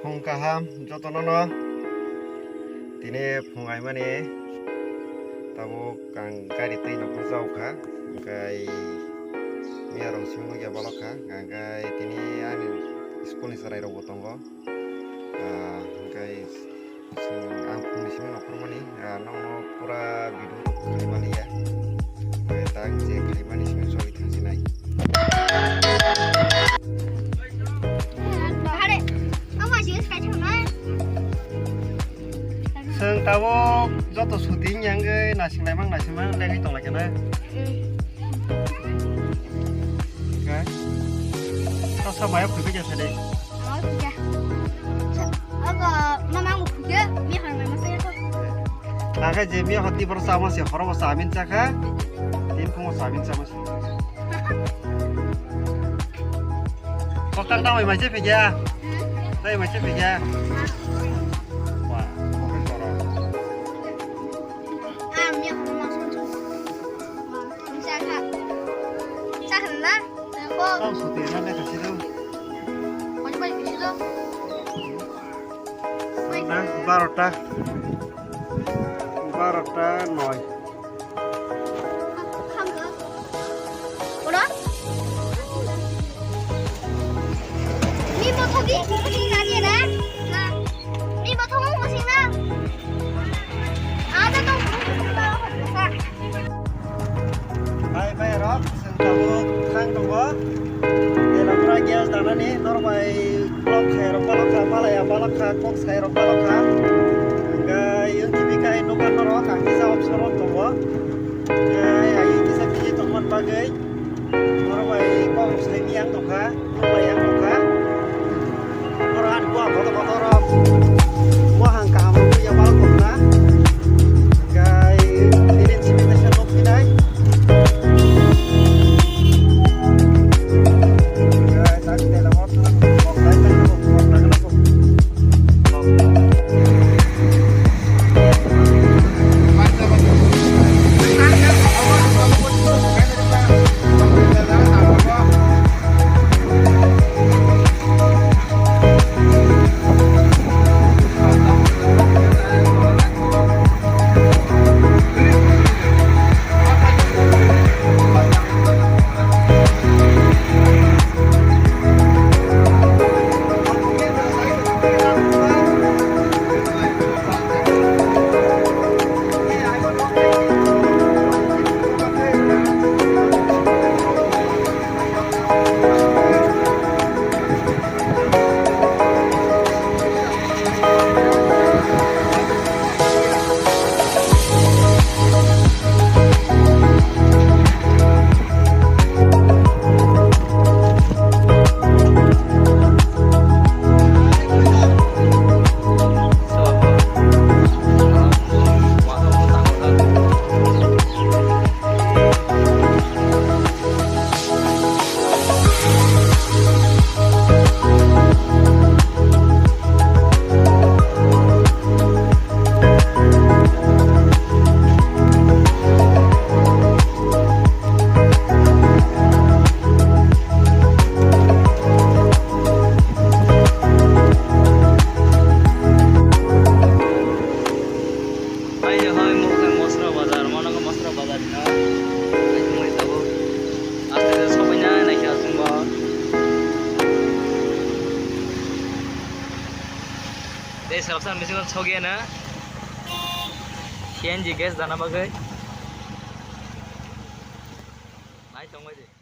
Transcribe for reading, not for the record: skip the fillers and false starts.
Phong kaham jotono no tini fungai mani tabo kang gari tei no bujau kha kai mia rong simu ya balok kha kai tini ani school ni sarai rok botongo kai ang phungni simu no kormani no pura bidu khalimani ya kai tang je khalimani simu soi thansinai Seng tawo joto syuting yang ge nasing lemang lengi tong lagi na. Kan? Kau sama ya pergi aja tadi. Oh iya. Agak mama mau pergi, mi harus mama saya tuh. Naga jemi hati bersama si orang samin caka. Tim pun samin sama si. Kau tak tahu macam pergi ya? Tahu macam pergi ya? Kau syuting mana kasih tu? Banyak di situ. Nah, barota noi. Udah? Ni motor di mesin lagi dah. Nah, ni motor mau mesin dah. Ada tuh. Bye rok, sentamu kang donggo. Dalam rakyat dana ni normal blok saya balok malaya balok kok saya balok Gai yang tipikai nukan norok kang bisa observon donggo. Gai ayi bisa kiji teman bagai normal kok saya yang dongga, normal yang dongga. Orang gua foto-foto rok. Gua hang kamu ya balok na. Gai ini cipitasnya lok pinai. Selesai misalnya coge na, CNG gas dana bagai, naik tunggu aja.